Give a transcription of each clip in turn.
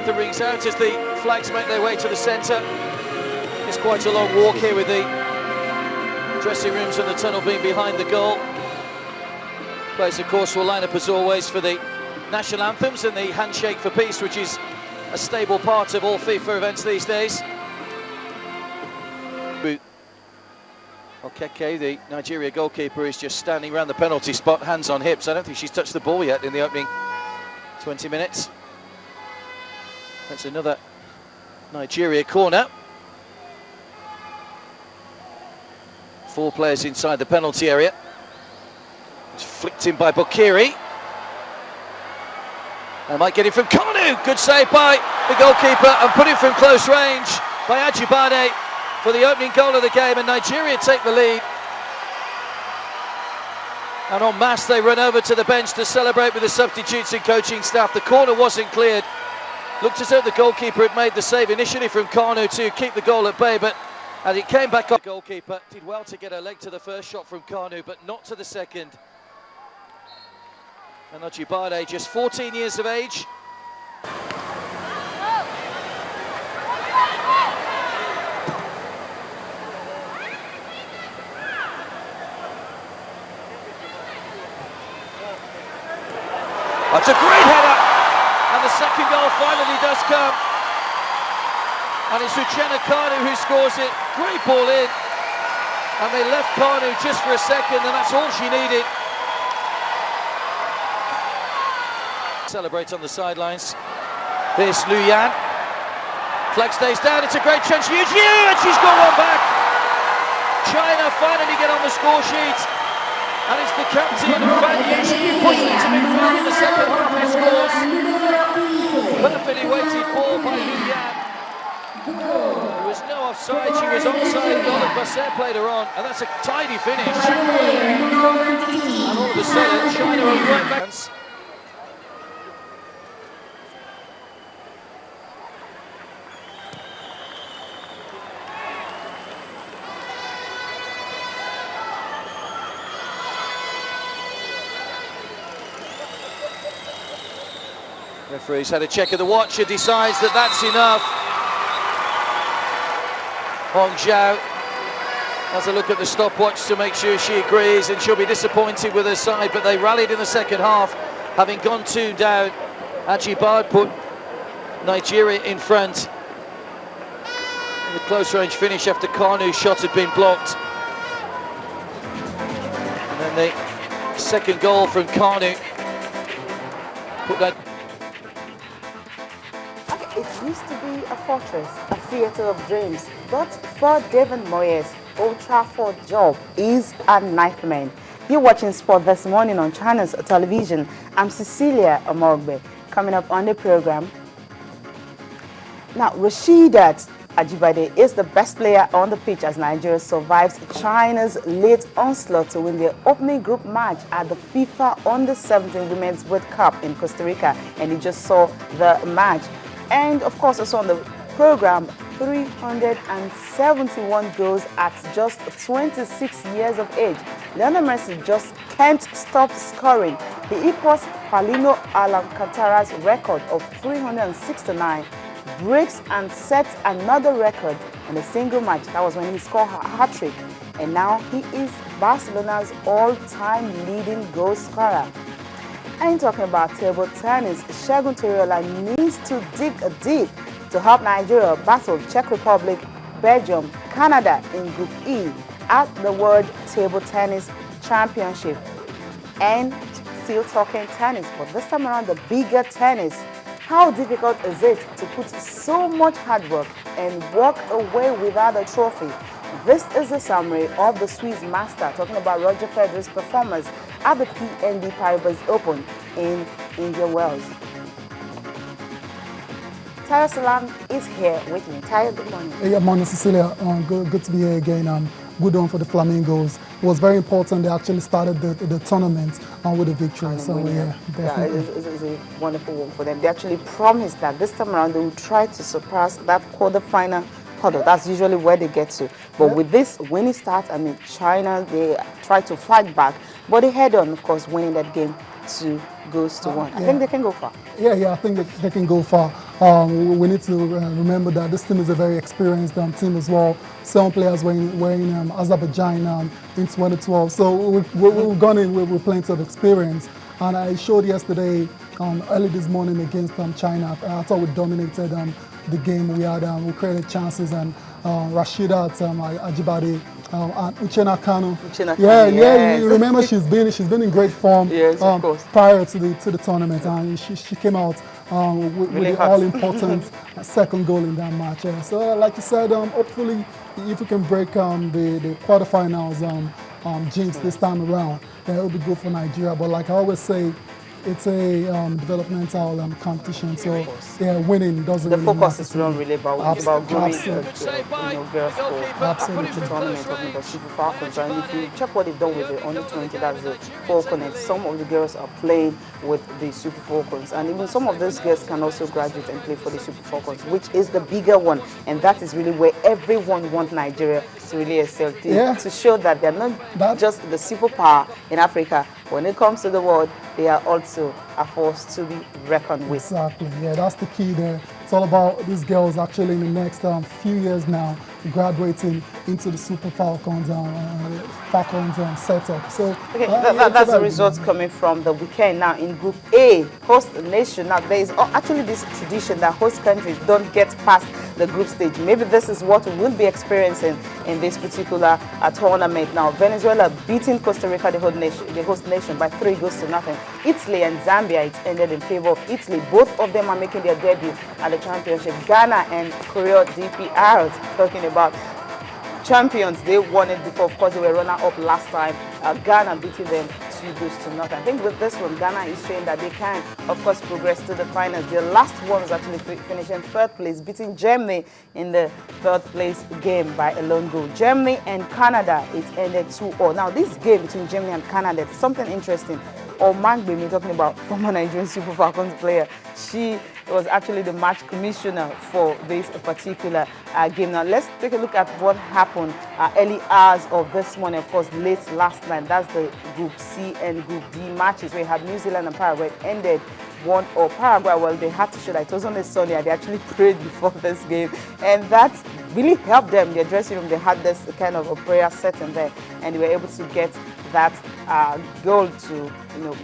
anthem rings out as the flags make their way to the centre. It's quite a long walk here with the dressing rooms and the tunnel being behind the goal. Players, of course, will line up as always for the national anthems and the handshake for peace, which is a stable part of all FIFA events these days. Okeke, the Nigeria goalkeeper, is just standing around the penalty spot, hands on hips. I don't think she's touched the ball yet in the opening 20 minutes. That's another Nigeria corner. 4 players inside the penalty area. It's flicked in by Bokiri. And might get it from Kanu. Good save by the goalkeeper and put it from close range by Ajibade for the opening goal of the game, and Nigeria take the lead. And en masse they run over to the bench to celebrate with the substitutes and coaching staff. The corner wasn't cleared. Looked as though the goalkeeper had made the save initially from Kanu to keep the goal at bay, but as it came back up, the goalkeeper did well to get her leg to the first shot from Kanu, but not to the second. And Ajibade, just 14 years of age. That's a great header, and the second goal finally does come. And it's Uchenna Kanu who scores it. Great ball in, and they left Kanu just for a second, and that's all she needed. Celebrates on the sidelines. There's Lu Yan. Flag stays down, it's a great chance. Yu, and she's got one back. China finally get on the score sheet. And it's the captain, Fan Yuchi, who pushed it to midfield in the second half and scores. Perfectly weighted ball by Lu Yan. There was no offside, she was onside. Olive Basset played her on, and that's a tidy finish. And all of a sudden, China are right back. Referee's had a check of the watch and decides that that's enough. Hong Zhao has a look at the stopwatch to make sure she agrees, and she'll be disappointed with her side, but they rallied in the second half, having gone 2 down. Ajibade put Nigeria in front. The close range finish after Kanu's shot had been blocked. And then the second goal from Kanu put that. It used to be a fortress, a theatre of dreams, but for David Moyes, Old Trafford job is a nightmare. You're watching Sport This Morning on China's television. I'm Cecilia Omogbe. Coming up on the program. Now, Rasheedat Ajibade is the best player on the pitch as Nigeria survives China's late onslaught to win their opening group match at the FIFA Under-17 Women's World Cup in Costa Rica, and you just saw the match. And of course, also on the program, 371 goals at just 26 years of age. Lionel Messi just can't stop scoring. He equals Paulino Alcantara's record of 369, breaks and sets another record in a single match. That was when he scored a hat-trick. And now he is Barcelona's all-time leading goal scorer. And talking about table tennis, Segun Toriola needs to dig deep to help Nigeria battle Czech Republic, Belgium, Canada in Group E at the World Table Tennis Championship. And still talking tennis, but this time around the bigger tennis. How difficult is it to put so much hard work and walk away without a trophy? This is a summary of the Swiss master talking about Roger Federer's performance at the BNP Paribas Open in Indian Wells. Tayo Salam is here with me. Tayo, good morning. Good morning, Cecilia. Good to be here again. Good on for the Flamingos. It was very important. They actually started the tournament with a victory. So yeah, definitely. Yeah, it's a wonderful one for them. They actually promised that this time around they will try to surpass that quarterfinal hurdle. That's usually where they get to. But with this winning start, I mean, China, they try to fight back, but they head on, of course, winning that game 2-1. I think they can go far. Yeah, I think they can go far. we need to remember that this team is a very experienced team as well. 7 players were in Azerbaijan in 2012. So we've gone in with plenty of experience. And I showed yesterday, early this morning against China. I thought we dominated the game. We created chances, and Rashida Ajibade and Uchenna Kanu. Yes. You remember she's been in great form yes, of course. prior to the tournament, and she came out with the all-important second goal in that match. So, like you said, hopefully, if we can break the quarterfinals jinx this time around, then it'll be good for Nigeria. But like I always say, it's a developmental competition, so winning doesn't the really focus matter. is not really about grooming girls for Absolutely. the tournament, talking about Super Falcons. And if you check what they've done with the under 20, that's the Falconets, some of the girls are playing with the Super Falcons, and even some of those girls can also graduate and play for the Super Falcons, which is the bigger one, and that is really where everyone wants Nigeria to really excel, to show that they're not just the superpower in Africa. When it comes to the world, they are also a force to be reckoned with. Exactly, yeah, that's the key there. It's all about these girls actually in the next few years now graduating into the Super Falcons setup. So okay, that's the results coming from the weekend. Now in Group A, host nation. Now there is actually this tradition that host countries don't get past the group stage. Maybe this is what we will be experiencing in this particular tournament. Now Venezuela beating Costa Rica, the host nation, by 3-0. Italy and Zambia, it ended in favor of Italy. Both of them are making their debut at the championship. Ghana and Korea DPR, talking about champions, they won it before. Of course, they were runner-up last time. Ghana beating them 2-0. I think with this one, Ghana is showing that they can, of course, progress to the finals. Their last one was actually finishing third place, beating Germany in the third place game by a lone goal. Germany and Canada, it ended 2-0. Now, this game between Germany and Canada, it's something interesting. Omangbemi, talking about former Nigerian Super Falcons player, she was actually the match commissioner for this particular game. Now let's take a look at what happened early hours of this morning. Of course, late last night. That's the Group C and Group D matches. We had New Zealand and Paraguay. It ended 1-0. Paraguay, well, they had to show that it was on a Sunday. They actually prayed before this game, and that really helped them. Their dressing room, they had this kind of a prayer setting there, and they were able to get that goal to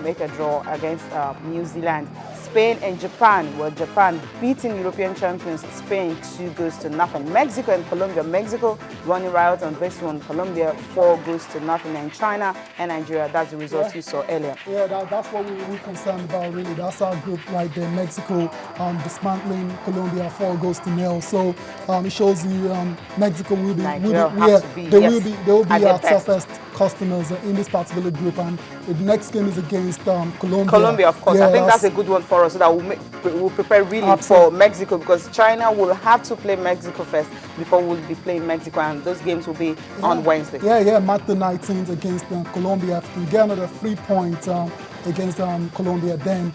make a draw against New Zealand. Spain and Japan, well, Japan beating European champions Spain 2-0. Mexico and Colombia, Mexico running riot on this one, Colombia 4-0. And China and Nigeria, that's the result you saw earlier. Yeah, that's what we're concerned about, really. That's our group right there. Mexico dismantling Colombia 4-0. So it shows you Mexico will be our toughest customers in this particular group, and the next game is against Colombia. Colombia, of course. I think that's a good one for us, so that we'll prepare really for Mexico, because China will have to play Mexico first before we'll be playing Mexico, and those games will be on Wednesday. March the 19th against Colombia. If we get another 3 points against Colombia, then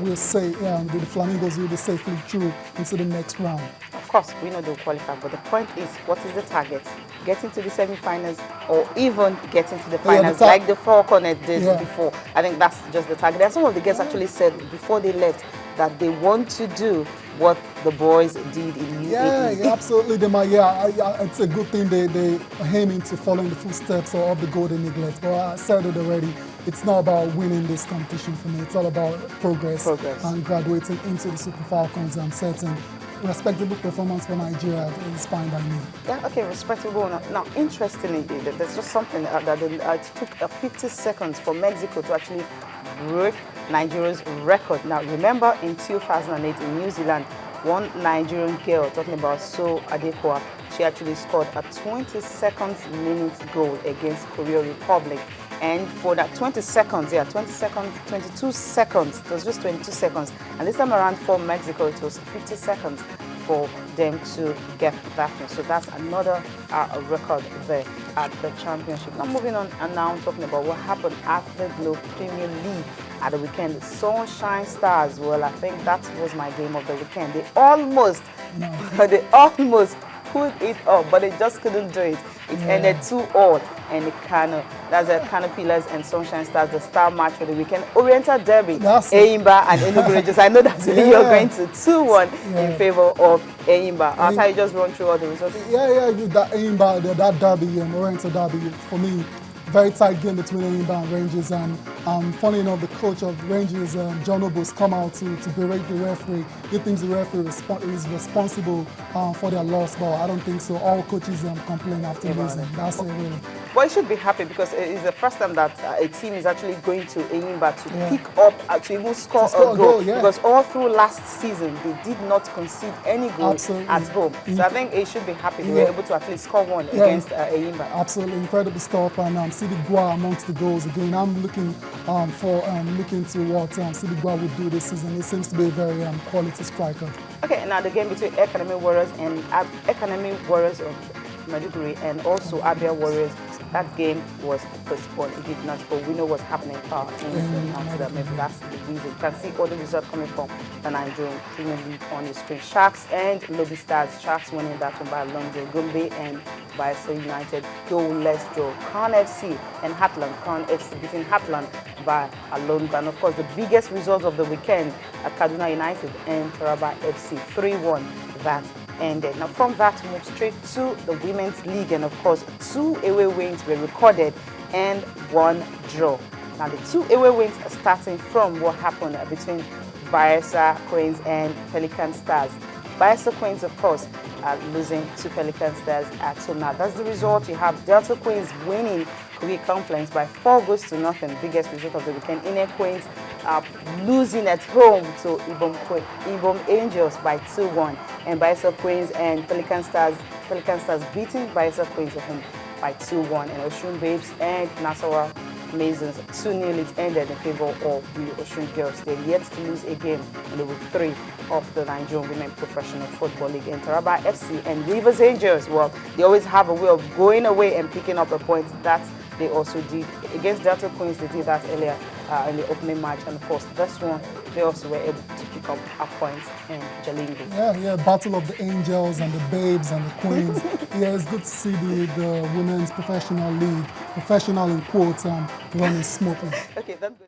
we'll say the Flamingos will be safely through into the next round. Of course, we know they'll qualify, but the point is, what is the target? Getting to the semi-finals, or even getting to the finals, like the Falconet did before. I think that's just the target. And some of the guests actually said before they left that they want to do what the boys did in UAE. Yeah, absolutely. It's a good thing they are aiming to follow in the footsteps of the Golden Eaglets. But I said it already. It's not about winning this competition for me. It's all about progress. And graduating into the Super Falcons and setting respectable performance for Nigeria is fine by me. Yeah, okay, respectable. Now, interestingly, there's just something that it took 50 seconds for Mexico to actually break Nigeria's record. Now, remember in 2008 in New Zealand, one Nigerian girl, talking about So Adekoya, she actually scored a 22nd minute goal against Korea Republic. And for that 22 seconds, it was just 22 seconds. And this time around for Mexico, it was 50 seconds for them to get that one. So that's another record there at the championship. Now moving on, and now I'm talking about what happened at the Globe Premier League at the weekend. Sunshine Stars, well, I think that was my game of the weekend. They almost pulled it up, but they just couldn't do it. It ended 2-2, and the Kano, that's the Kano Pillars and Sunshine Stars, the star match for the weekend. Oriental Derby, Enyimba and Enugu Rangers. I know that's where you're going to 2-1 in favor of Enyimba. After you just run through all the results. That Enyimba, that derby, Oriental Derby, for me, very tight game between Enyimba and Rangers, and funny enough, the coach of Rangers, John Obos, come out to berate the referee. He thinks the referee is responsible for their loss, but I don't think so. All coaches complain after losing. That's it, really. Well, you should be happy because it's the first time that a team is actually going to Enyimba to pick up, to even score a goal. Because all through last season, they did not concede any goal at home. So I think they should be happy they were able to at least score one against Enyimba. Absolutely, incredible stuff. And Sidi Gwa amongst the goals again. I'm looking looking to what Sidi Gwa would do this season. He seems to be a very quality striker. Okay, now the game between Academy Warriors and Academy Warriors of Maiduguri and also Abia Warriors, that game was postponed. It did not go. We know what's happening in Amsterdam. Maybe that's the reason. You can see all the results coming from the Nigerian Premier League on the screen. Sharks and Lobby Stars. Sharks winning that one by a long draw. Gombe and Bayelsa United goalless draw. Crown FC and Heartland. Crown FC beating Heartland by a lone goal. And of course, the biggest result of the weekend at Kaduna United and Taraba FC 3-1. That ended. Now from that, we move straight to the Women's League, and of course 2 away wins were recorded and 1 draw. Now the 2 away wins are starting from what happened between Bayelsa Queens and Pelican Stars. Bayelsa Queens, of course, are losing to Pelican Stars at home. Now that's the result. You have Delta Queens winning Kogi Confluence by 4-0. Biggest result of the weekend. Inner Queens losing at home to Ibom Angels by 2-1, and Bayelsa Queens and Pelican Stars beating Bayelsa Queens at home by 2-1, and Oshun Babes and Nassau Masons 2-0. It ended in favor of the Oshun Girls. They're yet to lose a game in the week 3 of the Nigerian Women Professional Football League. And Taraba FC and Rivers Angels, well, they always have a way of going away and picking up a point. That they also did against Delta Queens. They did that earlier in the opening match, and of course this one they also were able to pick up a point in Jalingo. Battle of the Angels and the Babes and the Queens. It's good to see the Women's Professional League, professional in quotes, running smoothly. Okay, that's good.